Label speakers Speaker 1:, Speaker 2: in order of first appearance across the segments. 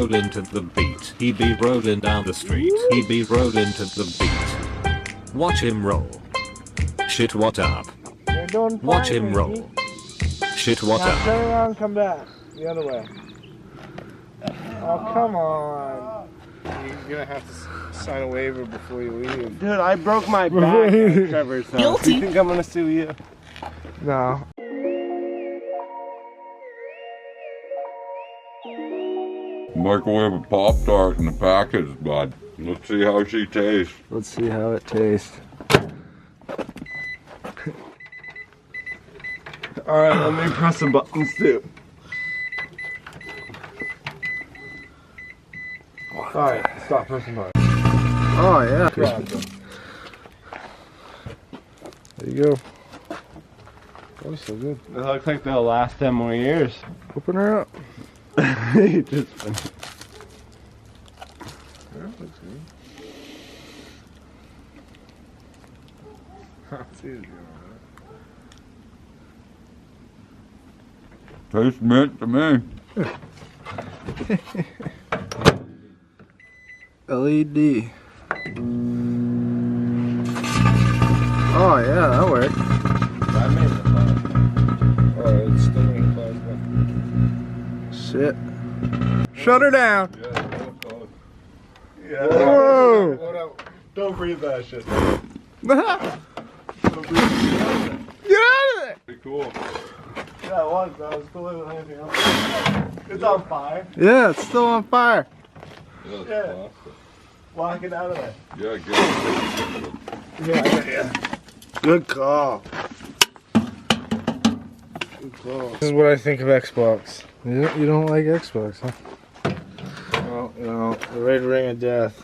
Speaker 1: rolling to the beat. He be rolling down the street. He be rolling to the beat. Watch him roll. Shit, what up?
Speaker 2: You're doing fine,
Speaker 1: Watch him
Speaker 2: Ricky.
Speaker 1: roll. Shit, what
Speaker 2: Now
Speaker 1: up?
Speaker 2: turn around and come back. The other way. Oh, come on. You're gonna have to sign a waiver before you leave.
Speaker 3: Dude, I broke my back at Trevor's house.
Speaker 4: Guilty.
Speaker 3: You think I'm gonna sue you?
Speaker 2: No.
Speaker 5: Microwave a Pop-Tart in the package, bud. Let's see how she tastes.
Speaker 2: Let's see how it tastes.
Speaker 3: Alright, let me press the buttons too.
Speaker 2: Alright, stop pressing buttons.
Speaker 3: Oh yeah.
Speaker 2: There you go. Oh, so good.
Speaker 3: It looks like they'll last 10 more years.
Speaker 2: Open her up.
Speaker 3: You just
Speaker 2: Looks good.
Speaker 5: Tastes mint to me.
Speaker 2: LED. Oh yeah, that worked.
Speaker 3: I made the fun.
Speaker 2: Oh, it's still in close. Shit. Shut her down.
Speaker 3: Yeah.
Speaker 2: Whoa.
Speaker 3: Don't breathe that shit.
Speaker 2: Get out of there.
Speaker 5: Pretty cool.
Speaker 3: Yeah, it was. That was cooler than anything else. It's on fire.
Speaker 2: Yeah, it's still on fire.
Speaker 3: Yeah. Walk it out of there.
Speaker 5: Yeah, get it.
Speaker 3: Yeah.
Speaker 2: Good call. Good call. This is what I think of Xbox. You don't like Xbox, huh? Well, you know, the Red Ring of Death.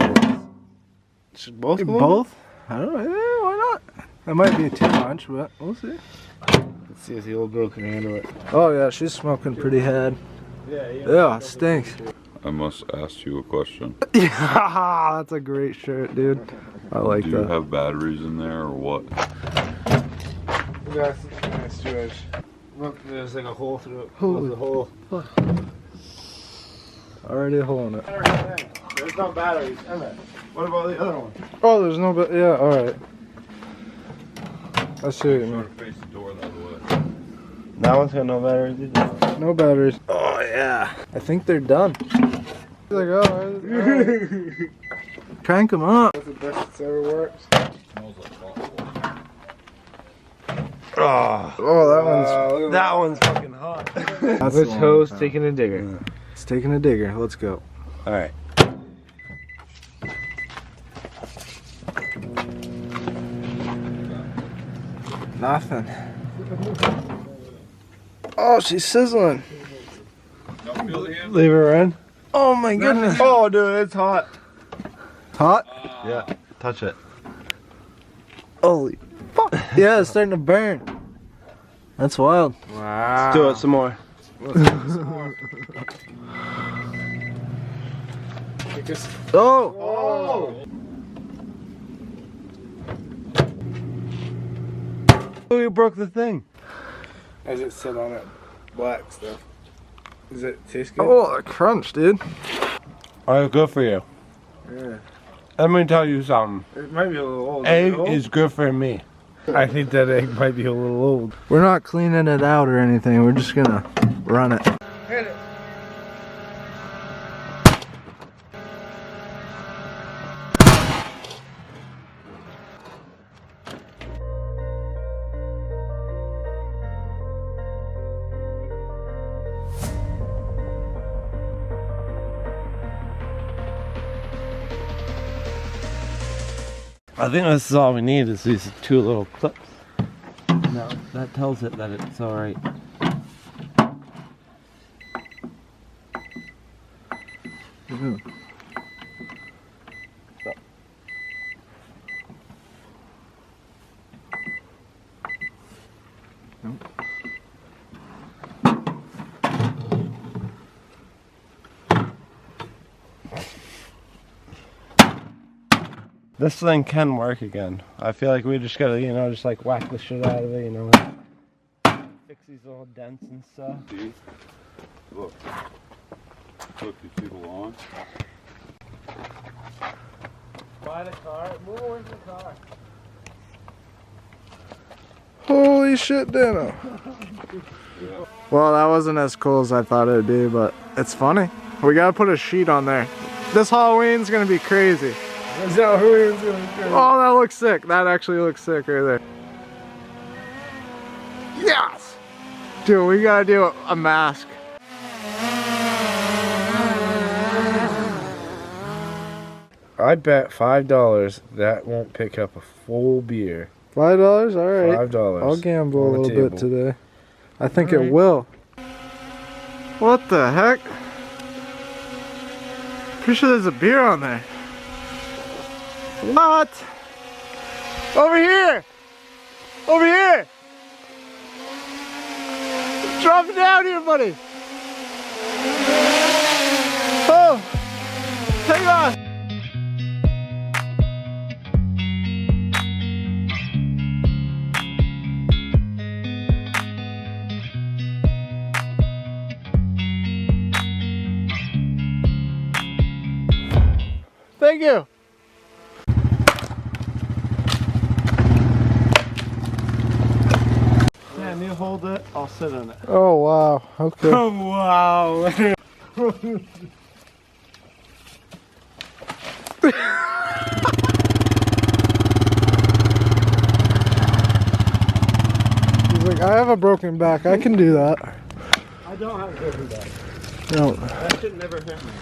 Speaker 2: Should both go? Both? I don't know. Yeah, why not? That might be too much, but we'll see. Let's see if the old girl can handle it. Oh yeah, she's smoking pretty head. Yeah, it stinks.
Speaker 5: I must ask you a question.
Speaker 2: Yeah, that's a great shirt, dude. I like
Speaker 5: Do you
Speaker 2: that.
Speaker 5: have batteries in there or what?
Speaker 2: That's nice stretch. Look, there's like a hole through it.
Speaker 3: What's the hole?
Speaker 2: Already a hole in it.
Speaker 3: There's no batteries in it. What about the other one?
Speaker 2: Oh, there's no yeah, alright. I see what you mean.
Speaker 5: Face the door that way.
Speaker 3: That one's got no batteries either.
Speaker 2: No batteries. Oh yeah. I think they're done. He's like, oh, crank them up. That's the best it's ever worked.
Speaker 5: Smells like popcorn.
Speaker 2: Oh,
Speaker 3: That one's fucking hot.
Speaker 2: That's
Speaker 3: This
Speaker 2: the
Speaker 3: hoe's
Speaker 2: one.
Speaker 3: taking a digger.
Speaker 2: It's taking a digger. Let's go.
Speaker 3: Alright.
Speaker 2: Nothing. Oh, she's sizzling.
Speaker 3: Leave her in.
Speaker 2: Oh my goodness.
Speaker 3: Oh, dude, it's hot.
Speaker 2: Hot?
Speaker 3: Yeah, touch it.
Speaker 2: Holy fuck. Yeah, it's starting to burn. That's wild.
Speaker 3: Wow. Let's do it some more.
Speaker 2: Oh!
Speaker 3: Oh, you broke the thing.
Speaker 2: As it sit on it, black stuff. Does it taste good? Oh, a crunch, dude.
Speaker 3: Alright, good for you.
Speaker 2: Yeah.
Speaker 3: Let me tell you something.
Speaker 2: It might be a little old.
Speaker 3: Egg is good for me. I think that egg might be a little old.
Speaker 2: We're not cleaning it out or anything. We're just gonna run it. Hit it.
Speaker 3: I think this is all we need is these two little clips. No, that tells it that it's alright. This thing can work again. I feel like we just gotta, you know, just like whack the shit out of it, you know. Fix these little dents and stuff.
Speaker 5: See? Look. Look, you see the lawn?
Speaker 3: Buy the car. Move away from the car.
Speaker 2: Holy shit, Dano. Well, that wasn't as cool as I thought it would be, but it's funny. We gotta put a sheet on there. This Halloween's gonna be crazy.
Speaker 3: This Halloween's gonna be crazy.
Speaker 2: Oh, that looks sick. That actually looks sick right there. Yes! Dude, we gotta do a mask. I bet $5 that won't pick up a full beer. $5? Alright. $5. I'll gamble a little bit today. I think it will. What the heck? Pretty sure there's a beer on there. What? Over here! Over here! Drop it down here, buddy! Oh! Hang on! Thank you!
Speaker 3: Yeah, you hold it, I'll sit on it.
Speaker 2: Oh wow, okay.
Speaker 3: Oh wow!
Speaker 2: He's like, I have a broken back, I can do that.
Speaker 3: I don't have a broken back.
Speaker 2: No.
Speaker 3: That shit never hurt me.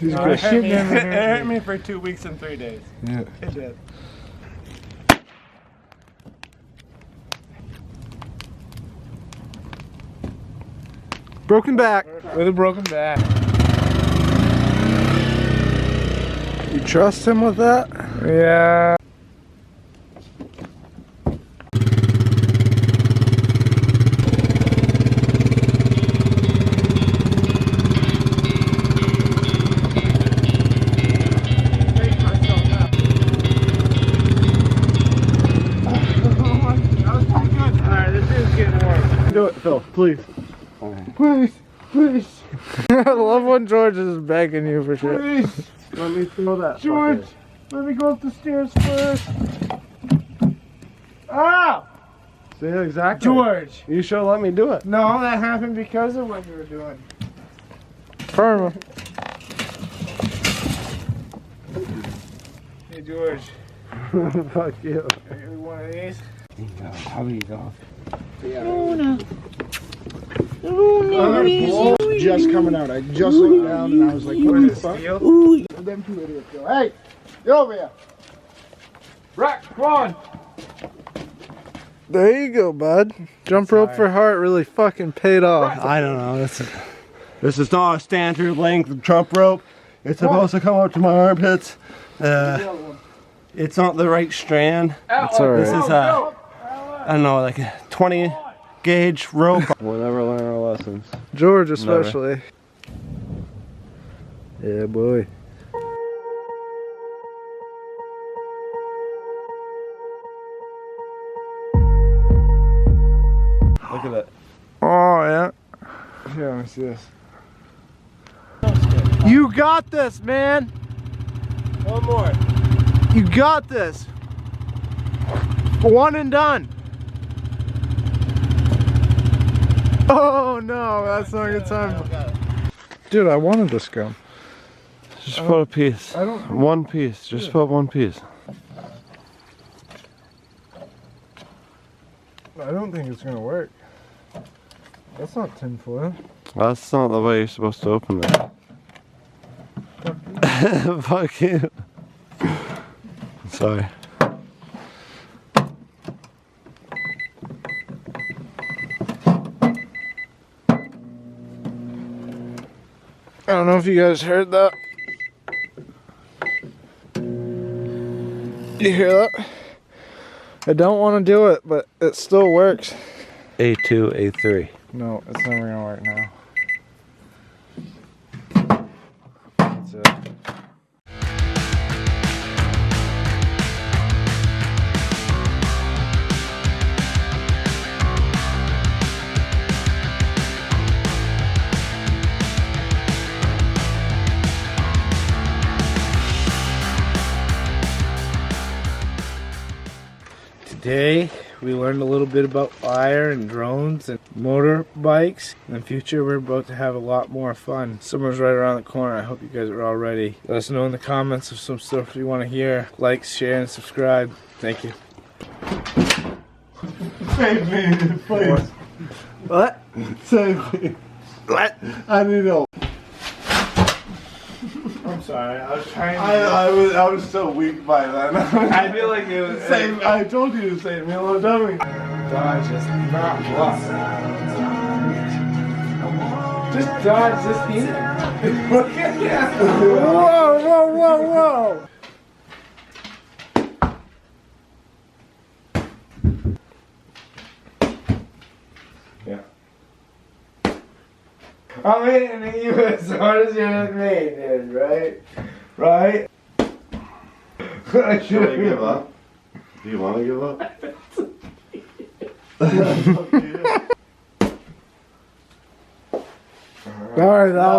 Speaker 2: He's
Speaker 3: No,
Speaker 2: good.
Speaker 3: it hurt me for 2 weeks and 3 days.
Speaker 2: Yeah.
Speaker 3: It did.
Speaker 2: Broken back. With a broken back. You trust him with that? Yeah.
Speaker 3: Do it, Phil, please.
Speaker 2: Please, please. I love when George is begging you for shit.
Speaker 3: Please. Let me throw that.
Speaker 2: George,
Speaker 3: fucker.
Speaker 2: let me go up the stairs first. Ah!
Speaker 3: See, exactly.
Speaker 2: George!
Speaker 3: You should let me do it.
Speaker 2: No, that happened because of what you were doing. Perma. Hey, George.
Speaker 3: Fuck you.
Speaker 2: Maybe one of these?
Speaker 3: How do you go?
Speaker 2: Just coming out. I just looked down and I was like, what is this? Ooh. Them two idiots go, hey, get over here. Rack, come on. There you go, bud. Jump rope for heart really fucking paid off.
Speaker 3: I don't know. This is not a standard length jump rope. It's supposed to come up to my armpits. It's not the right strand.
Speaker 2: That's alright.
Speaker 3: This is I don't know, like a 20 gauge rope. We'll never learn our lessons.
Speaker 2: George especially. Never. Yeah, boy.
Speaker 3: Look at that.
Speaker 2: Oh, yeah. Here, let me see this. You got this, man.
Speaker 3: One more.
Speaker 2: You got this. One and done. Oh no, that's not a good time. Dude, I wanted this gum.
Speaker 3: Just put a piece.
Speaker 2: I don't.
Speaker 3: One piece. Just put one piece.
Speaker 2: I don't think it's gonna work. That's not tin foil.
Speaker 3: That's not the way you're supposed to open it. Fuck you. Sorry.
Speaker 2: I don't know if you guys heard that. You hear that? I don't want to do it, but it still works.
Speaker 3: A2, A3.
Speaker 2: No, it's never gonna work now. That's it. Today we learned a little bit about fire and drones and motorbikes. In the future we're about to have a lot more fun. Summer's right around the corner. I hope you guys are all ready. Let us know in the comments of some stuff you want to hear. Like, share, and subscribe. Thank you.
Speaker 3: Save me, please.
Speaker 2: What?
Speaker 3: Save me.
Speaker 2: What?
Speaker 3: I need help.
Speaker 2: I'm sorry. I was trying to...
Speaker 3: I was so weak by then.
Speaker 2: I feel like it was...
Speaker 3: Save, I told you to save me, little dummy.
Speaker 2: Dodge just not what? Just dodge this thing. Look at that. Whoa, whoa, whoa, whoa. Yeah. I'm hitting you as hard as you're hitting me, dude, right? Right?
Speaker 3: Should I give up? Do you want to give up?
Speaker 2: Alright, that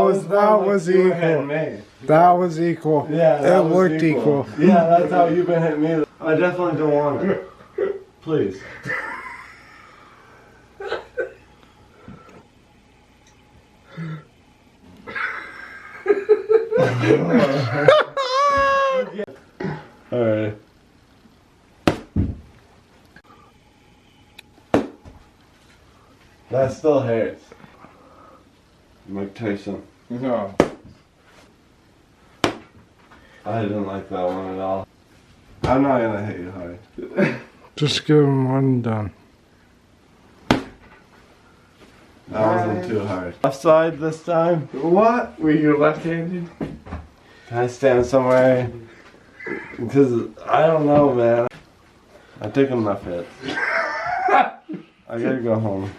Speaker 2: was
Speaker 3: you were
Speaker 2: equal.
Speaker 3: hitting me.
Speaker 2: That was equal.
Speaker 3: Yeah, that
Speaker 2: it
Speaker 3: was
Speaker 2: looked equal.
Speaker 3: Yeah, that's how you've been hitting me. I definitely don't want it. Please. Alright. That still hurts. Mike Tyson.
Speaker 2: No.
Speaker 3: I didn't like that one at all. I'm not gonna hit you hard.
Speaker 2: Just give him one done.
Speaker 3: That wasn't too hard. Left side this time?
Speaker 2: What? Were you left-handed?
Speaker 3: Can I stand somewhere? Because I don't know, man. I took enough hits. I gotta go home.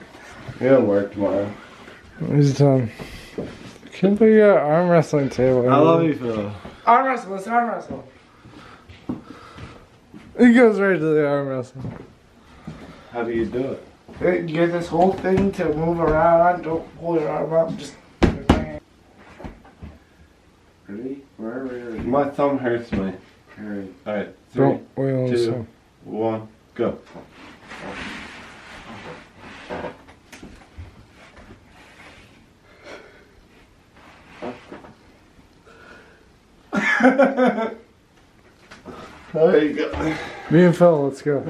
Speaker 3: I gotta work tomorrow.
Speaker 2: He's done. Can't believe you got an arm wrestling table.
Speaker 3: I love you, Phil.
Speaker 2: Arm wrestle, let's arm wrestle. He goes right to the arm wrestle.
Speaker 3: How do you do it?
Speaker 2: You get this whole thing to move around. Don't pull your arm up. Just. Ready? Where are we?
Speaker 3: My thumb hurts me. Alright, 3,
Speaker 2: Don't wheel
Speaker 3: 2, 1, go. There you go.
Speaker 2: Me and Phil, let's go.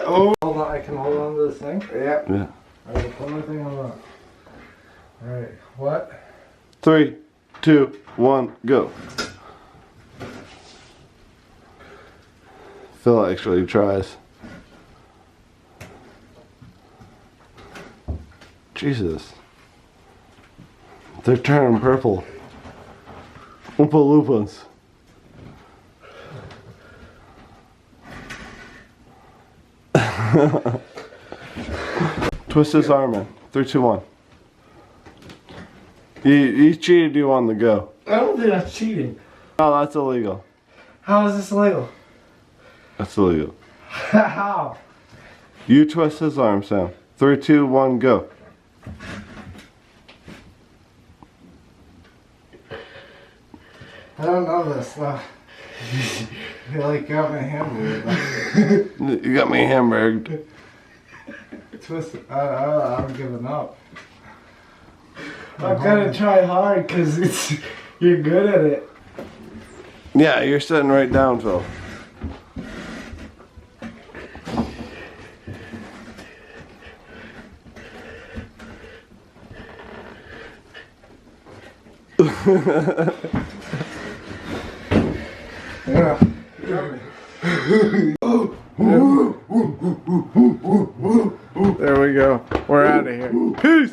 Speaker 3: Oh.
Speaker 2: Hold on, I can hold on to this thing. Yeah.
Speaker 3: Yeah.
Speaker 2: Alright, put my thing on that. Alright, what?
Speaker 3: 3, 2, 1, go. Phil actually tries. Jesus. They're turning purple. Oompa Loompas. Twist his arm in. 3, 2, 1. He cheated you on the go.
Speaker 2: I don't think that's cheating.
Speaker 3: Oh, that's illegal.
Speaker 2: How is this illegal?
Speaker 3: That's illegal.
Speaker 2: How?
Speaker 3: You twist his arm, Sam. 3, 2, 1, go.
Speaker 2: I don't know this. You like got my hand weird.
Speaker 3: You got me hamburged.
Speaker 2: Twist. I'm giving up. I'm gonna try hard because you're good at it.
Speaker 3: Yeah, you're sitting right down, Phil.
Speaker 2: Yeah. There we go. We're out of here. Peace.